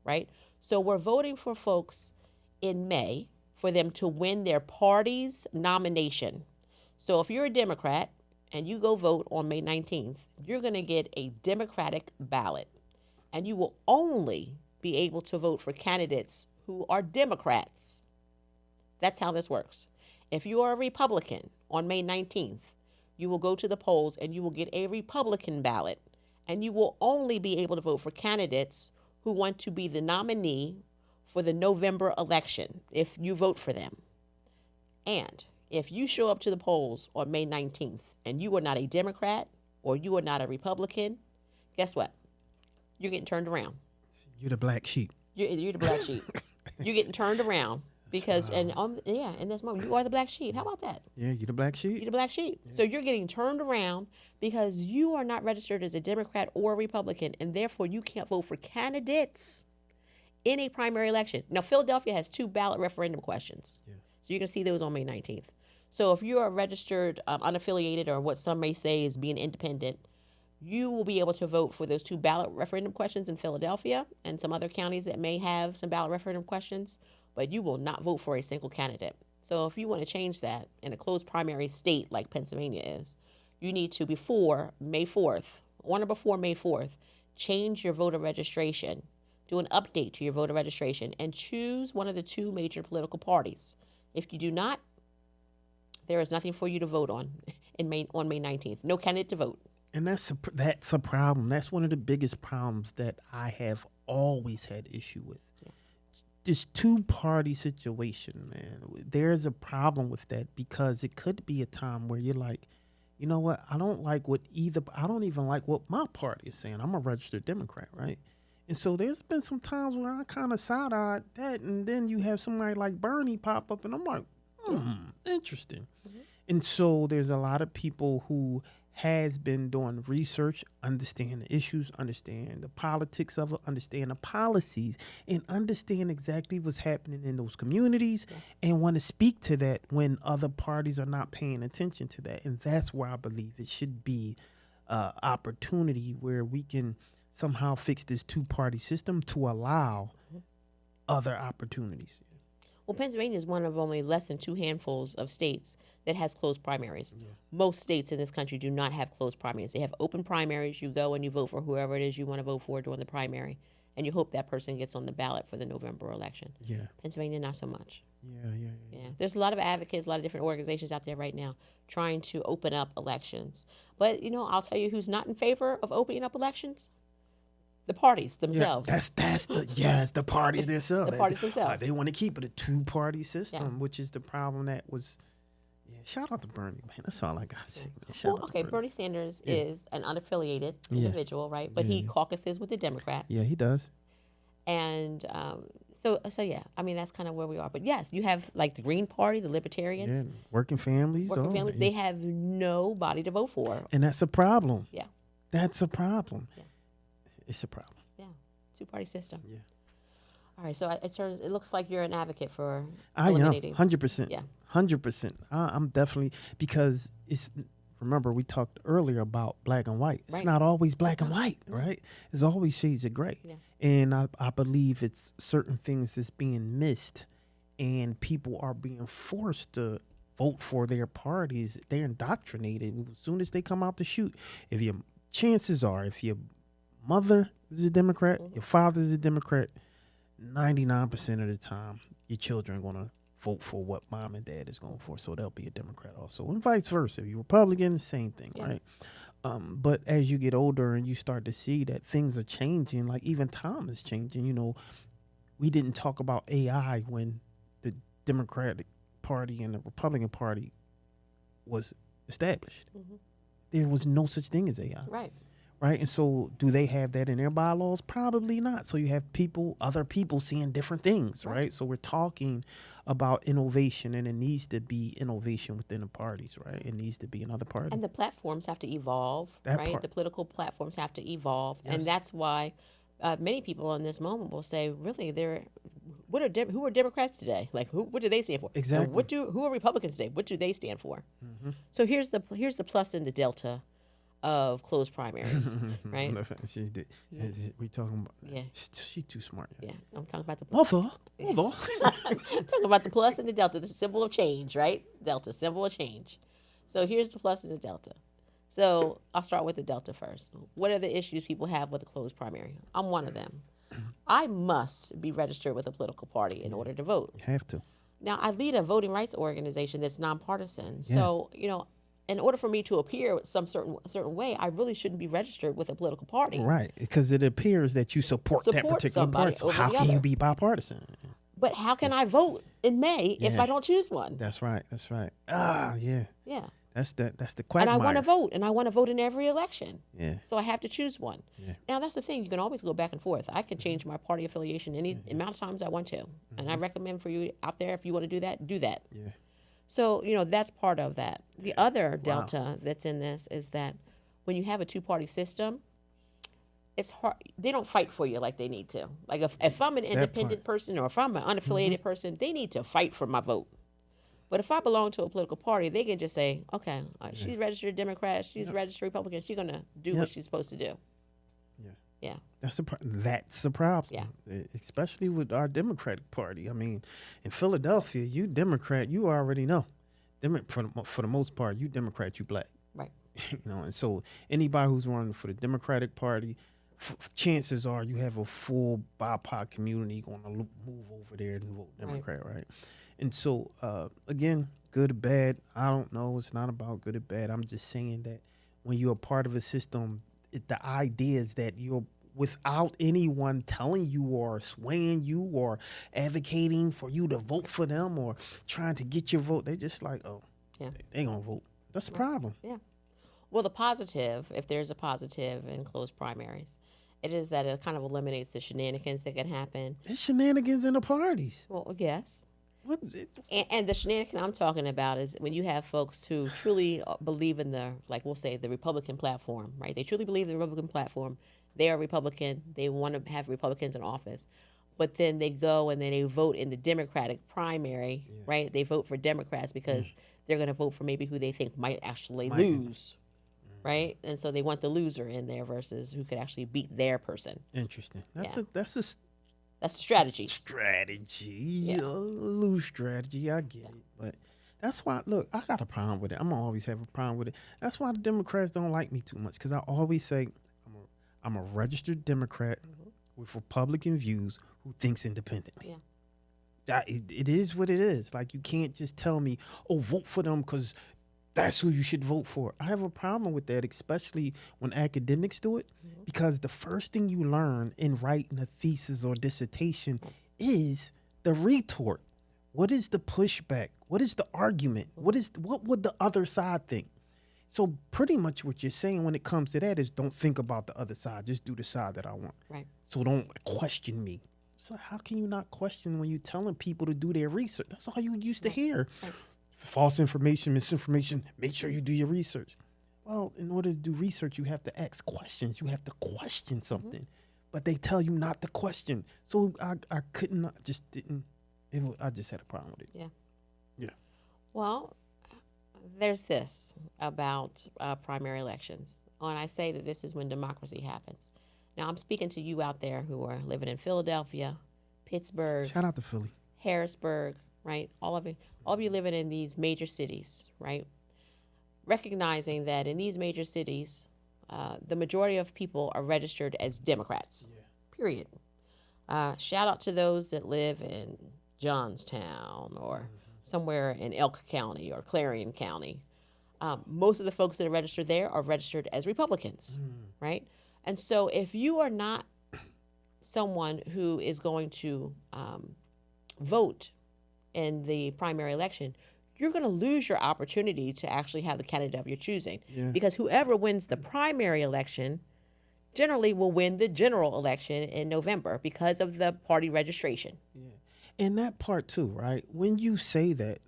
S1: right? So we're voting for folks in May for them to win their party's nomination. So if you're a Democrat and you go vote on May 19th, you're going to get a Democratic ballot. And you will only be able to vote for candidates who are Democrats. That's how this works. If you are a Republican on May 19th, you will go to the polls and you will get a Republican ballot. And you will only be able to vote for candidates who want to be the nominee for the November election if you vote for them. And if you show up to the polls on May 19th and you are not a Democrat or you are not a Republican, guess what? You're getting turned around.
S2: You're the black sheep.
S1: You're the black sheep. You're getting turned around because, in this moment, you are the black sheep. How about that?
S2: Yeah, you're the black sheep.
S1: You're the black sheep. Yeah. So you're getting turned around because you are not registered as a Democrat or a Republican, and therefore you can't vote for candidates in a primary election. Now, Philadelphia has 2 ballot referendum questions. Yeah. So you're going to see those on May 19th. So if you are registered unaffiliated, or what some may say is being independent, you will be able to vote for those 2 ballot referendum questions in Philadelphia and some other counties that may have some ballot referendum questions, but you will not vote for a single candidate. So if you want to change that in a closed primary state like Pennsylvania is, you need to, before May 4th, on or before May 4th, change your voter registration, do an update to your voter registration, and choose one of the 2 major political parties. If you do not, there is nothing for you to vote on on May 19th. No candidate to vote.
S2: And that's a problem. That's one of the biggest problems that I have always had issue with. Yeah. This 2-party situation, man. There's a problem with that because it could be a time where you're like, you know what? I don't even like what my party is saying. I'm a registered Democrat, right? And so there's been some times where I kind of side-eyed that, and then you have somebody like Bernie pop up, and I'm like, interesting. Mm-hmm. And so there's a lot of people who has been doing research, understand the issues, understand the politics of it, understand the policies, and understand exactly what's happening in those communities, and want to speak to that when other parties are not paying attention to that. And that's where I believe it should be opportunity where we can somehow fix this 2-party system to allow other opportunities.
S1: Well, Pennsylvania is one of only less than 2 handfuls of states that has closed primaries. Yeah. Most states in this country do not have closed primaries. They have open primaries. You go and you vote for whoever it is you want to vote for during the primary, and you hope that person gets on the ballot for the November election.
S2: Yeah.
S1: Pennsylvania, not so much.
S2: Yeah.
S1: Yeah, there's a lot of advocates, a lot of different organizations out there right now trying to open up elections. But I'll tell you who's not in favor of opening up elections: the parties
S2: Yeah,
S1: themselves.
S2: it's the parties themselves.
S1: The parties themselves.
S2: They want to keep it a two-party system,
S1: Yeah.
S2: which is the problem that was. Yeah, shout out to Bernie, man. That's all I got to say, man. Shout
S1: Well,
S2: out
S1: okay,
S2: to
S1: Bernie Sanders
S2: Yeah.
S1: is an unaffiliated
S2: Yeah.
S1: individual, right? But he caucuses with the Democrats.
S2: Yeah, he does.
S1: And so yeah, I mean, that's kind of where we are. But yes, you have like the Green Party, the Libertarians,
S2: Yeah, working families.
S1: working families.
S2: Yeah.
S1: They have nobody to vote for.
S2: And that's a problem.
S1: Yeah.
S2: That's a problem.
S1: Yeah.
S2: It's a problem.
S1: Yeah, two-party system.
S2: Yeah.
S1: All right, so it looks like you're an advocate for
S2: I am
S1: eliminating.
S2: 100%.
S1: Yeah.
S2: 100%. I'm definitely, because it's. Remember, we talked earlier about black and white. It's
S1: Right.
S2: not always black and white, right? There's always shades of gray.
S1: Yeah.
S2: And I believe it's certain things that's being missed, and people are being forced to vote for their parties. They're indoctrinated as soon as they come out to shoot. If your chances are, if your mother is a Democrat, your father is a Democrat, 99% of the time, your children are going to vote for what mom and dad is going for. So they'll be a Democrat also, and vice versa. If you're Republican, the same thing,
S1: Yeah.
S2: right? But as you get older and you start to see that things are changing, like even time is changing. We didn't talk about AI when the Democratic Party and the Republican Party was established.
S1: Mhm.
S2: There was no such thing as AI.
S1: Right.
S2: Right. And so do they have that in their bylaws? Probably not. So you have other people seeing different things. Right. So we're talking about innovation, and it needs to be innovation within the parties. Right. It needs to be another party.
S1: And the platforms have to evolve,
S2: That
S1: right?
S2: part.
S1: The political platforms have to evolve,
S2: Yes.
S1: and that's why many people in this moment will say, "Really, who are Democrats today? Like, what do they stand for? And
S2: Exactly.
S1: who are Republicans today? What do they stand for?"
S2: Mhm.
S1: So here's the plus and the delta of closed primaries, right?
S2: We talking about.
S1: Yeah.
S2: She's too smart.
S1: Yeah, I'm talking about the
S2: Mother.
S1: I'm talking about the plus and the delta, the symbol of change, right? Delta, symbol of change. So here's the plus and the delta. So I'll start with the delta first. What are the issues people have with a closed primary? I'm one of them. I must be registered with a political party in order to vote.
S2: You have to.
S1: Now, I lead a voting rights organization that's nonpartisan. So, in order for me to appear some certain way, I really shouldn't be registered with a political party.
S2: Right. Because it appears that you support that
S1: Support
S2: particular
S1: somebody
S2: party. So
S1: over
S2: how
S1: the
S2: can you
S1: other.
S2: be bipartisan?
S1: But how can I vote in May if
S2: Yeah.
S1: I don't choose one?
S2: That's right. That's right. Yeah.
S1: Yeah.
S2: That's the
S1: And
S2: quagmire.
S1: I want to vote, and I want to vote in every election.
S2: Yeah.
S1: So I have to choose one.
S2: Yeah.
S1: Now, that's the thing. You can always go back and forth. I can change my party affiliation any amount of times I want to. And I recommend for you out there, if you want to do that, do that.
S2: Yeah.
S1: So, that's part of that. The other delta that's in this is that when you have a two-party system, it's hard. They don't fight for you like they need to. Like if I'm an independent person or if I'm an unaffiliated person, they need to fight for my vote. But if I belong to a political party, they can just say, okay, she's registered Democrat, she's registered Republican, she's going to do what she's supposed to do.
S2: Yeah.
S1: Yeah.
S2: That's a problem. Especially with our Democratic Party. I mean, in Philadelphia, you Democrat, you already know. For the most part, you Democrat, you black.
S1: Right.
S2: And so anybody who's running for the Democratic Party, chances are you have a full BIPOC community going to move over there and vote Democrat, right? And so, again, good or bad, I don't know. It's not about good or bad. I'm just saying that when you're a part of a system, the idea is that you're without anyone telling you or swaying you or advocating for you to vote for them or trying to get your vote. They're just like, they going to vote. That's a problem.
S1: Yeah. Well, the positive, if there's a positive in closed primaries, it is that it kind of eliminates the shenanigans that can happen.
S2: There's shenanigans in the parties.
S1: Well, yes.
S2: What?
S1: And the shenanigan I'm talking about is when you have folks who truly believe in we'll say the Republican platform, right? They truly believe in the Republican platform. They are Republican. They want to have Republicans in office. But then they go and then they vote in the Democratic primary, right? They vote for Democrats because they're going to vote for maybe who they think might actually lose, right? And so they want the loser in there versus who could actually beat their person.
S2: Interesting.
S1: That's a strategy.
S2: A loose strategy. I get it. But that's why, look, I got a problem with it. I'm going to always have a problem with it. That's why the Democrats don't like me too much because I always say I'm a registered Democrat with Republican views who thinks independently.
S1: Yeah.
S2: It is what it is. Like, you can't just tell me, oh, vote for them because that's who you should vote for. I have a problem with that, especially when academics do it, because the first thing you learn in writing a thesis or dissertation is the retort. What is the pushback? What is the argument? What would the other side think? So pretty much what you're saying when it comes to that is don't think about the other side. Just do the side that I want.
S1: Right.
S2: So don't question me. So how can you not question when you're telling people to do their research? That's all you used to hear.
S1: Right.
S2: False information, misinformation, make sure you do your research. Well, in order to do research, you have to ask questions. You have to question something. But they tell you not to question. So I couldn't, I just didn't, I just had a problem with it.
S1: Yeah.
S2: Yeah.
S1: Well, there's this about primary elections. And I say that this is when democracy happens. Now, I'm speaking to you out there who are living in Philadelphia, Pittsburgh,
S2: Shout out to Philly.
S1: Harrisburg, right? All of you living in these major cities, right? Recognizing that in these major cities, the majority of people are registered as Democrats, period. Shout out to those that live in Johnstown or somewhere in Elk County or Clarion County. Most of the folks that are registered there are registered as Republicans, right? And so if you are not someone who is going to vote in the primary election, you're going to lose your opportunity to actually have the candidate of your choosing.
S2: Yeah.
S1: Because whoever wins the primary election generally will win the general election in November because of the party registration.
S2: Yeah. And that part too, right? When you say that,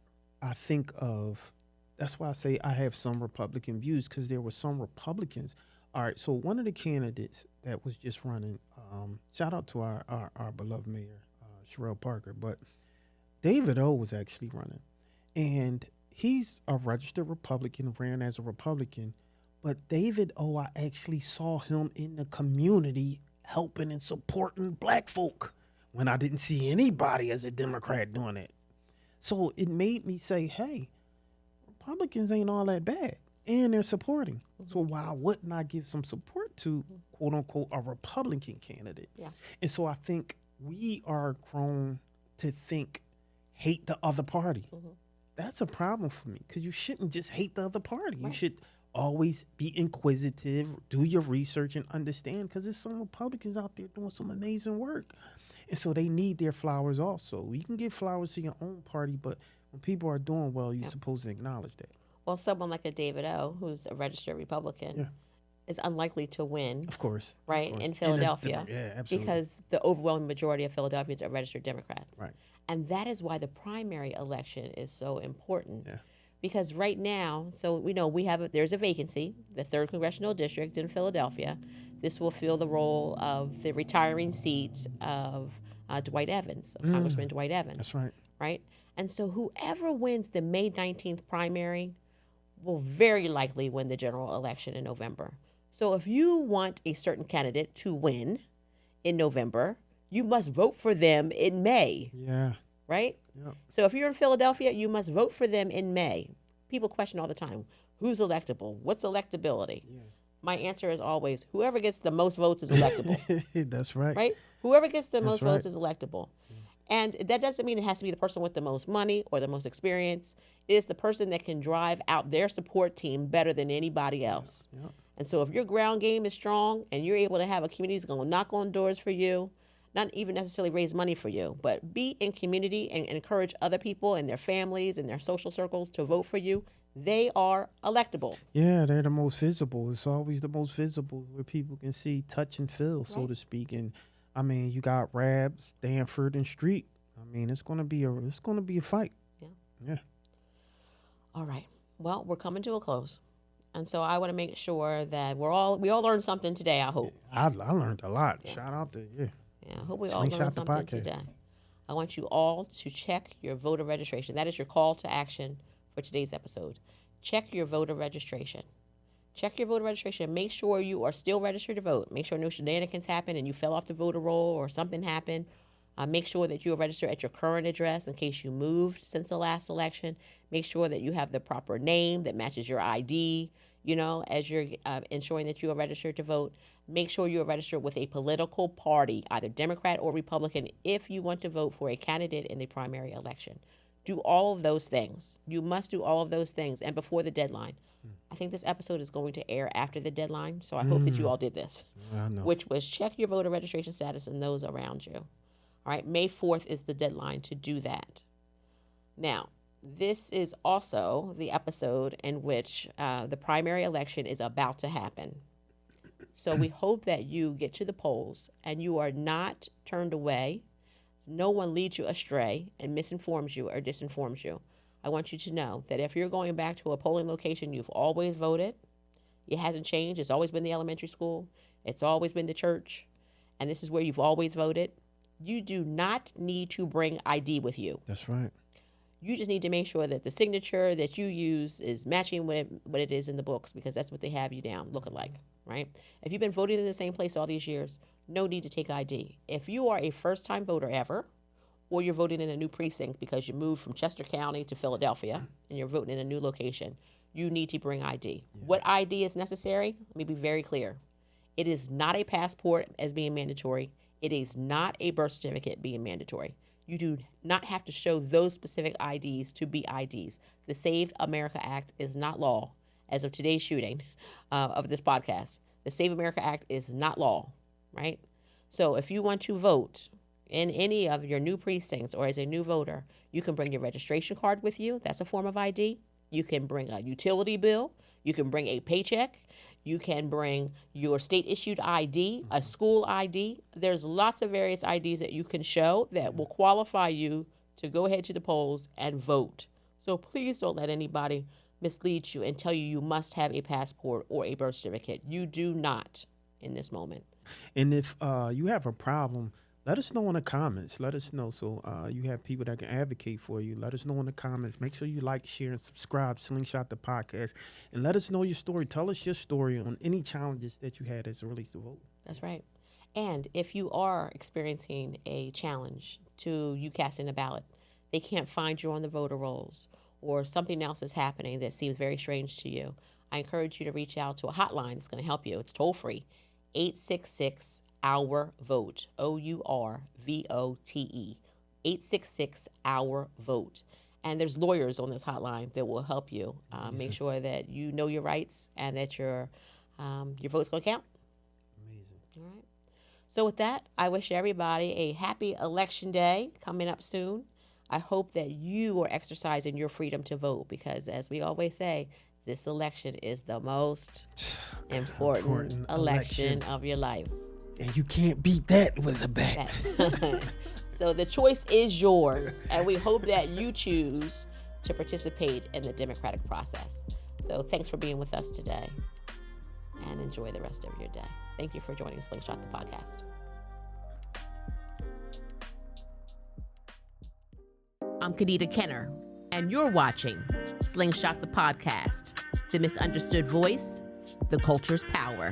S2: I think of, that's why I say I have some Republican views, because there were some Republicans. All right, so one of the candidates that was just running, shout out to our beloved mayor, Sherelle Parker, but David O was actually running. And he's a registered Republican, ran as a Republican. But David O, I actually saw him in the community helping and supporting black folk when I didn't see anybody as a Democrat doing it. So it made me say, hey, Republicans ain't all that bad. And they're supporting. So why wouldn't I give some support to, quote unquote, a Republican candidate?
S1: Yeah.
S2: And so I think we are grown to hate the other party. That's a problem for me, because you shouldn't just hate the other party.
S1: Right.
S2: You should always be inquisitive, do your research, and understand, because there's some Republicans out there doing some amazing work. And so they need their flowers also. You can give flowers to your own party, but when people are doing well, you're supposed to acknowledge that.
S1: Well, someone like a David O, who's a registered Republican, is unlikely to win.
S2: Of course.
S1: Right, in Philadelphia.
S2: Yeah, absolutely.
S1: Because the overwhelming majority of Philadelphians are registered Democrats.
S2: Right.
S1: And that is why the primary election is so important.
S2: Yeah.
S1: Because right now, so we know there's a vacancy, the 3rd Congressional District in Philadelphia. This will fill the role of the retiring seat of Dwight Evans, Congressman Dwight Evans.
S2: That's right.
S1: Right? And so whoever wins the May 19th primary will very likely win the general election in November. So if you want a certain candidate to win in November, you must vote for them in May.
S2: Yeah.
S1: Right?
S2: Yep.
S1: So if you're in Philadelphia, you must vote for them in May. People question all the time, who's electable? What's electability? Yeah. My answer is always, whoever gets the most votes is electable.
S2: That's right.
S1: Right? Whoever gets the most
S2: right.
S1: votes is electable. And that doesn't mean it has to be the person with the most money or the most experience. It is the person that can drive out their support team better than anybody else.
S2: Yep.
S1: And so if your ground game is strong and you're able to have a community that's going to knock on doors for you, not even necessarily raise money for you, but be in community and encourage other people and their families and their social circles to vote for you, they are electable.
S2: Yeah, they're the most visible. It's always the most visible, where people can see, touch, and feel, so to speak. And I mean, you got Rab, Stanford, and Street. I mean, it's gonna be a fight.
S1: Yeah.
S2: Yeah.
S1: All right. Well, we're coming to a close, and so I want to make sure that we all learned something today. I hope.
S2: I learned a lot. Yeah. Shout out to
S1: Yeah, I hope we all
S2: Slingshot
S1: learned
S2: the
S1: something
S2: podcast.
S1: today. I want you all to check your voter registration. That is your call to action for today's episode. Check your voter registration. Check your voter registration and make sure you are still registered to vote. Make sure no shenanigans happen and you fell off the voter roll or something happened. Make sure that you are registered at your current address in case you moved since the last election. Make sure that you have the proper name that matches your ID. as you're ensuring that you are registered to vote, make sure you are registered with a political party, either Democrat or Republican, if you want to vote for a candidate in the primary election. Do all of those things. You must do all of those things, and before the deadline. I think this episode is going to air after the deadline, so I hope that you all did this,
S2: I know.
S1: which was check your voter registration status and those around you. All right, May 4th is the deadline to do that. Now, this is also the episode in which the primary election is about to happen. So we hope that you get to the polls and you are not turned away. No one leads you astray and misinforms you or disinforms you. I want you to know that if you're going back to a polling location, you've always voted. It hasn't changed. It's always been the elementary school. It's always been the church. And this is where you've always voted. You do not need to bring ID with you.
S2: That's right.
S1: You just need to make sure that the signature that you use is matching what it is in the books, because that's what they have you down looking like, right? If you've been voting in the same place all these years, no need to take ID. If you are a first-time voter ever, or you're voting in a new precinct because you moved from Chester County to Philadelphia and you're voting in a new location, you need to bring ID. Yeah. What ID is necessary? Let me be very clear. It is not a passport as being mandatory. It is not a birth certificate being mandatory. You do not have to show those specific IDs to be IDs. The Save America Act is not law as of today's shooting of this podcast. The Save America Act is not law, right? So if you want to vote in any of your new precincts or as a new voter, you can bring your registration card with you. That's a form of ID. You can bring a utility bill. You can bring a paycheck. You can bring your state-issued ID, a school ID. There's lots of various IDs that you can show that will qualify you to go ahead to the polls and vote. So please don't let anybody mislead you and tell you you must have a passport or a birth certificate. You do not in this moment.
S2: And if you have a problem, let us know in the comments. Let us know so you have people that can advocate for you. Let us know in the comments. Make sure you like, share, and subscribe. Slingshot the podcast. And let us know your story. Tell us your story on any challenges that you had as it relates to vote.
S1: That's right. And if you are experiencing a challenge to you casting a ballot, they can't find you on the voter rolls, or something else is happening that seems very strange to you, I encourage you to reach out to a hotline that's going to help you. It's toll free, 866 Our Vote, OURVOTE, 866 Our Vote. And there's lawyers on this hotline that will help you make sure that you know your rights and that your vote's going to count.
S2: Amazing.
S1: All right. So with that, I wish everybody a happy election day coming up soon. I hope that you are exercising your freedom to vote, because as we always say, this election is the most important election of your life.
S2: And you can't beat that with a bat.
S1: So the choice is yours, and we hope that you choose to participate in the democratic process. So thanks for being with us today, and enjoy the rest of your day. Thank you for joining Slingshot the podcast. I'm Kadita Kenner, and you're watching Slingshot the podcast, the misunderstood voice, the culture's power.